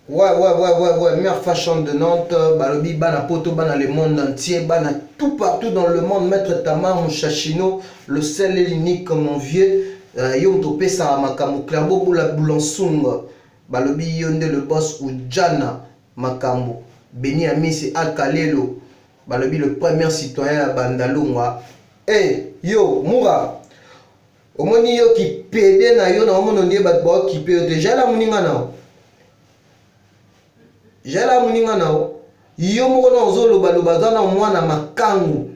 Ouais, meilleure fashion de Nantes, Balobi, Bana Poto, Bana le monde entier, Bana tout partout dans le monde, Maître Tamar, mon chachino, le seul et l'unique comme mon vieux, Yom Topé Makamou, Clairbeau pour la Boulansung, Balobi Yonde le boss ou Jana Makamou, Beni Amisi Alkalelo, Balobi le premier citoyen à Bandalunga. Hey, yo, Moura, Omoni yo qui pédé na yo na omonondie batbo qui pédé déjà la muninga na. J'ai la moninga nao. Yo mona ozolo baloba dans mwana makangu.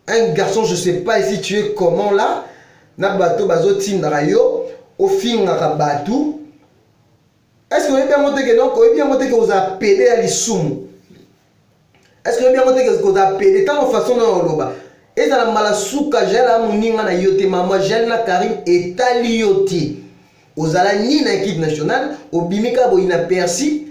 Un garçon, je sais pas si tu es comment là. Na bato bazo tindra yo au finga batou. Est-ce que vous avez bien monté que non, vous avez bien monté que vous avez pédé à l'issum? Est-ce que vous avez bien monté que vous avez pédé tant de façon dans loba? Et dans la malasuka j'ai la moninga na yote maman j'ai la Karim et taliote. Aux alani na équipe nationale, au bimika bo inaperçu.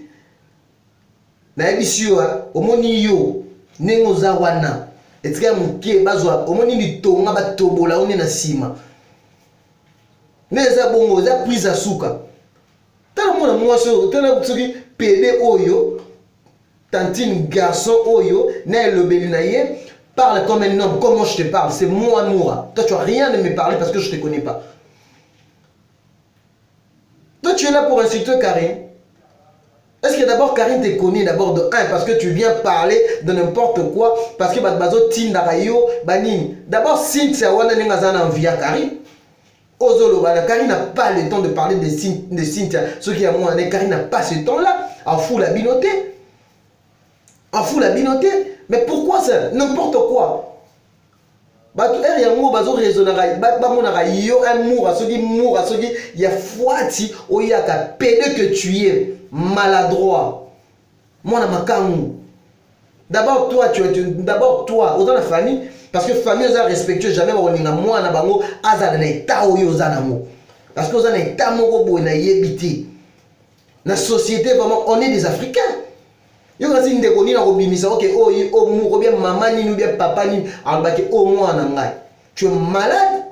Na ebisio omoni yo nengo za wana etika muke bazwa omoni litonga batobola one na sima neza bongo za prise suka tala mona mwaso tala tsoki pede oyo tantine garçon oyo na lobeli na ye parle comme un homme. Comment je te parle? C'est moi Moura. Toi tu as rien de me parler parce que je te connais pas. Toi tu es là pour insulter Karim. Est-ce que d'abord Karim te connaît d'abord de 1 parce que tu viens parler de n'importe quoi parce que Badbazo Tindarayo Banin. D'abord Cynthia Wana Nengazana via Karim. Ozolo Bana Karim n'a pas le temps de parler de Cynthia. Ce qui est à moi, Karim n'a pas ce temps-là. En fou la binoté. En fou la binoté. Mais pourquoi ça? N'importe quoi. Bato er yango bazo raisonnera ba monara yo un moura soki il y a foati oyaka pédé que tu es maladroit. Mona makangu. D'abord toi autant la famille parce que famille oza respectueux jamais ba linga mwana bango azala na état oyo oza nango. Parce que oza na état moko boye na yebiti. Na société vraiment on est des Africains. Yo kasi ndeko ni na kobimisa ok o mu bien maman ni ou bien papa ni albaki o mwana ngai. Tu es malade.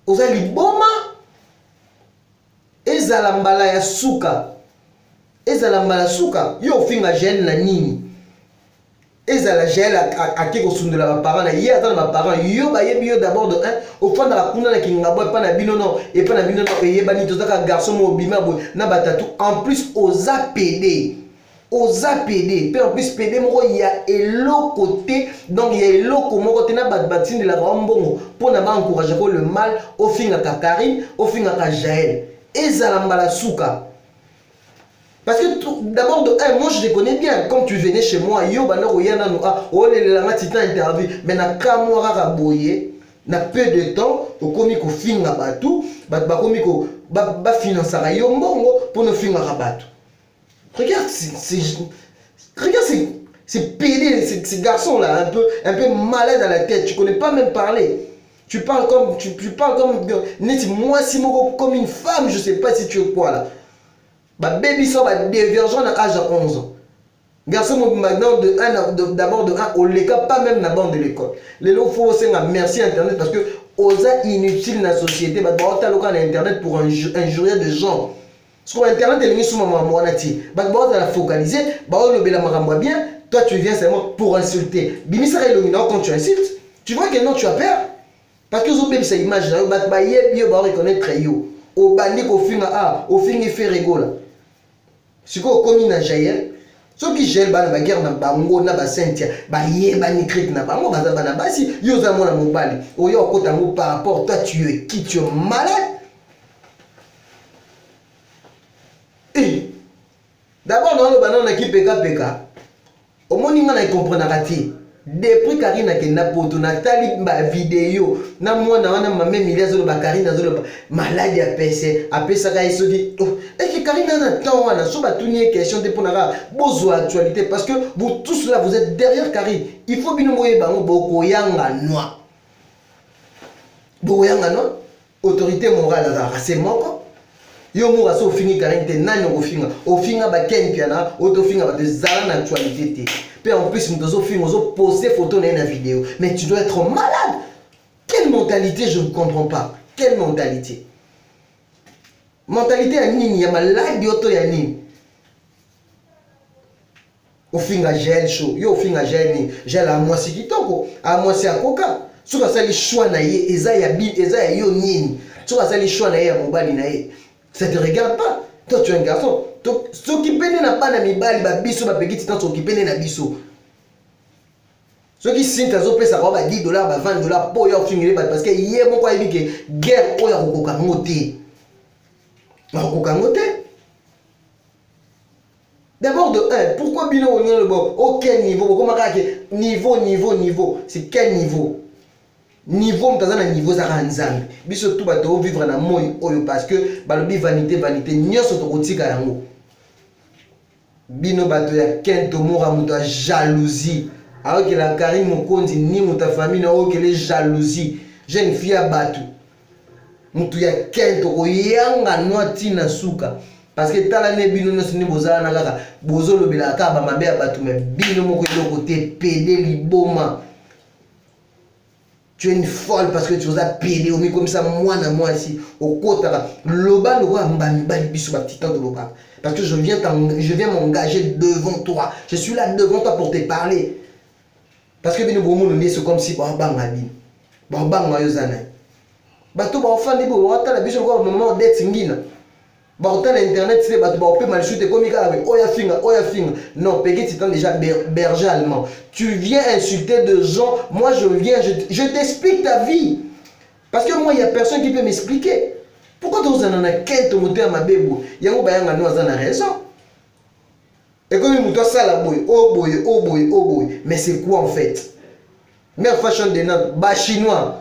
Oza liboma. Ezala mbala ya suka. Ezala mbala suka. Yo finga gel na nini. Ezala gel a keko sundela ba parents na ye ata ba parents yo ba yebi yo d'abord de 1 au fond na kuna na kingabo pa na bino non et pa na bino non e yeba ni tozaka garçon mo bima bo na batatu en plus aux APD. Aux APD, puis en plus PD il y a l'autre côté, donc il y a l'autre côté na batine de la rambongo pour n'a pas encourager le mal au fin à Karim, au fin à Jaël et Zalambala Souka. Parce que d'abord de 1, moi je les connais bien. Comme tu venais chez moi, yo bana oyana no a o le la titan interview, mais na kamora raboyer, na peu de temps, au komi ko finga batu, ba komi ko ba financer yo mbongo pour no finga rabatu. Regarde, c'est pédé, ces garçons-là, un peu malades à la tête. Tu connais pas même parler. Tu parles comme, moi, si comme une femme, je sais pas si tu es quoi là. Bah, baby, ça va divergent à l'âge de 11 ans. Garçon, maintenant, d'abord de 1, au l'école, pas même la bande de l'école. Les lots, il faut aussi merci Internet parce que, osa inutile dans la société, bah, tu as Internet pour injurier des gens. Parce que Internet est sur maman moanati. Bah tu la focaliser, bah le bela maramba bien. Toi tu viens seulement pour insulter. Bimisa illuminant quand tu insultes. Tu vois que non tu as peur. Parce que vous avez cette image là, bah yeb bah reconnaître yo. Au bandi au fin au fin il fait rigoler. Si quoi comme na Jaël, ceux qui gèlent bah na guerre na bango na ba Cynthia, bah yeba ni cric na bango bah na basi yo za mona mobali. Oyo kotango par rapport toi tu es qui tu es malade. D'abord, dans le banana qui PK, au moins, il ne comprend pas. Depuis Karine a été poto, Nathalie ma vidéo, na moi na ma même milliard de Karine a zolo maladie à PC, à PC ça se dit. Et que Karine a un temps, on a souvent tout une question de pour n'avoir besoin d'actualité parce que vous tous là vous êtes derrière Karine. Il faut bien moyer bango boko yanga noir. Boko yanga noir. Autorité morale c'est moko. Yo moura so fini Karim te nani au finga ba ken piana auto finga ba des zala na actualité te. Puis en plus nous zo finga zo poster photo na une vidéo. Mais tu dois être malade. Quelle mentalité je ne comprends pas. Quelle mentalité. Mentalité ya nini, ya malade yoto ya nini. Ofinga gel chaud, yo ofinga gel ni, gel a mwasi kitoko, a mwasi ya koka. Soka sali choix na ye, eza ya yo nini. Soka sali choix na ye ya mobali na ye. Ça te regarde pas. Toi tu es un garçon. S'occuper na pas na mibali ba biso ba pegiti tant s'occuper na biso. Ceux qui signent ta zopé ça va $10, $20 pour yo finir parce que hier mon quoi dit que guerre o ya kokoka ngote. Ma kokoka ngote. D'abord de 1, pourquoi bino on le bon auquel niveau comment niveau, c'est quel niveau? Niveau mtazana niveau za kanzambe. Biso tout bato vivre na moi oyo parce que balobi vanité nyoso to kotika yango. Bino bato ya kento mora muto jalousie. Alors que la Karim Mokondi ni muta famille na oyo les jalousie. Jeune fille à batu. Mutu ya kento ko yanga noati na suka. Parce que tala ne bino no sini bozala na kaka bozolo bilaka ba mabe ya batu me bino moko yo côté pédé liboma. Tu es une folle parce que tu as pédé au milieu comme ça moi ici au côté loba le roi mbani biso ba petit temps de loba parce que je viens m'engager devant toi. Je suis là devant toi pour te parler. Parce que bino bomo le c'est comme si ba ngabi. Ba ngayozana. Ba to ba ofandi bo wata la biso ko moment d'être ngina. Bah autant l'internet c'est bah tu vas opérer mal shooter comme il avec oya finga non Peggy tu déjà berger allemand tu viens insulter de gens moi je t'explique ta vie parce que moi il y a personne qui peut m'expliquer pourquoi tu en as qu'un moteur ma bébé yango bayanga no azana raison et comme il mouton ça la boy oh boy mais c'est quoi en fait meilleure fashion de notre bas chinois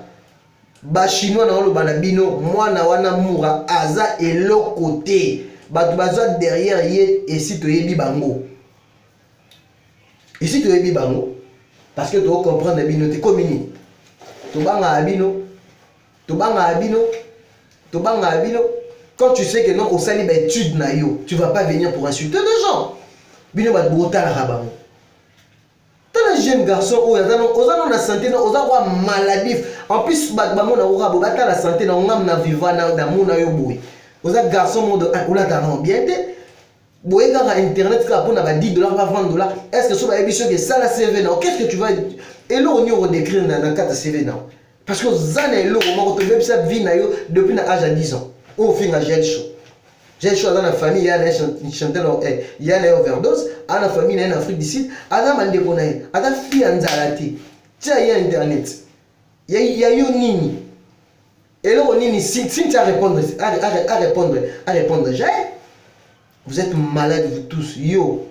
na lo banabino mwana wana mura aza eloko te batu bazwa derrière ye esi toyebi bango parce que tu comprendre bino te komini tobanga abino quand tu sais que non au sali ba étude na yo tu vas pas venir pour insulter les gens bino ba botala rabango. Les jeunes garçons, ils ont la santé, ils ont une maladie. En plus, ils ont la santé, ils ont la vivre dans mon ayoboui. Ils ont garçons, ils ont bien été. Ils ont internet, ils ont $10, $20. Est-ce que c'est ça la CV? Qu'est-ce que tu vas. Et là, on va décrire dans le cadre de CV. Parce que vous avez vie depuis l'âge de 10 ans. On fait un gel chaud. J'ai choisi dans la famille, il y a un chanteur, il y a une overdose, dans la famille, il y a en Afrique du Sud, il y a un mandékonaï, il y a une fille en Zalati, il y a Internet, il y a une nini. Et là, on est si tu as répondre, j'ai, vous êtes malades vous tous, yo.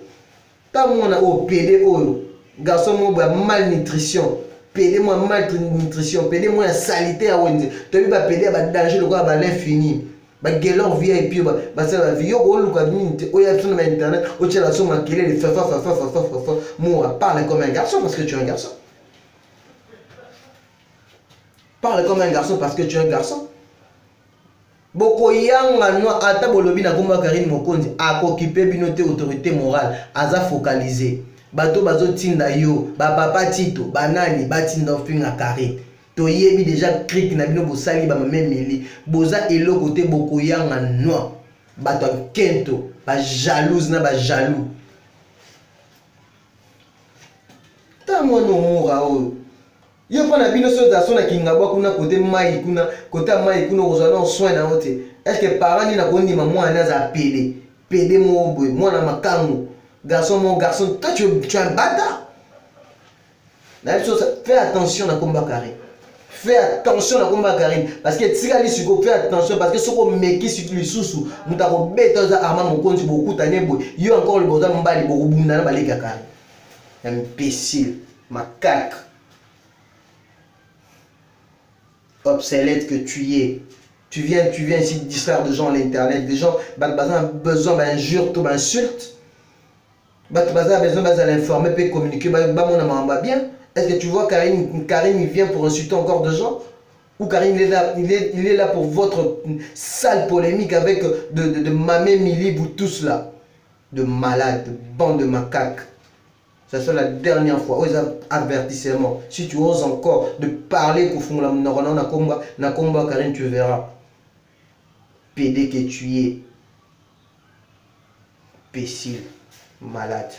Tant qu'on a au PD, garçon, moi, malnutrition, PD, moi, malnutrition, PD, moi, salité à Wendy, tu as vu, PD, danger, le quoi, l'infini. Ba gelor via et puis ba ça la vie yo luka minute o ya sur internet o tela so makele le fa moi parle comme un garçon parce que tu es un garçon. Parle comme un garçon parce que tu es un garçon. Boko yanga no ata bolobi na komba Karim Mokonzi a occupé binoté autorité morale aza focalisé. Bato bazo tinda yo ba papa Tito banani batinda ofinga Karim. Toyebi déjà cric na bino bosali ba memeli boza eloko te boko yanga noir bato kento ba jalouse na ba jaloux ta mwana mura o yo pa na bino so za sona kinga bwa kuna côté mai kuna kozana soin na ote est-ce que parents ni na kondima mwana za pede mo boy mwana makango garçon toi tu es un bâtard la chose fais attention na combat carré. Fais attention à combat Karim parce que Tigali Suko fais attention parce que ce qu'on met sur le sous mutako betoza arma mon compte beaucoup tanebo yo encore le boza mbali beaucoup bunda na balika Karim imbécile macaque obsolète que tu es tu viens ici distraire de gens à l'internet des gens besoin d'injure tout insulte besoin l'informer peut communiquer mon bien. Est-ce que tu vois Karim il vient pour insulter encore de gens? Ou Karim il est là pour votre sale polémique avec de Mamé Mili, vous tous là. De malades, de bande de macaques. Ça sera la dernière fois. Aux avertissements. Si tu oses encore de parler pour na combat Karim, tu verras. PD que tu es. Imbécile, malade.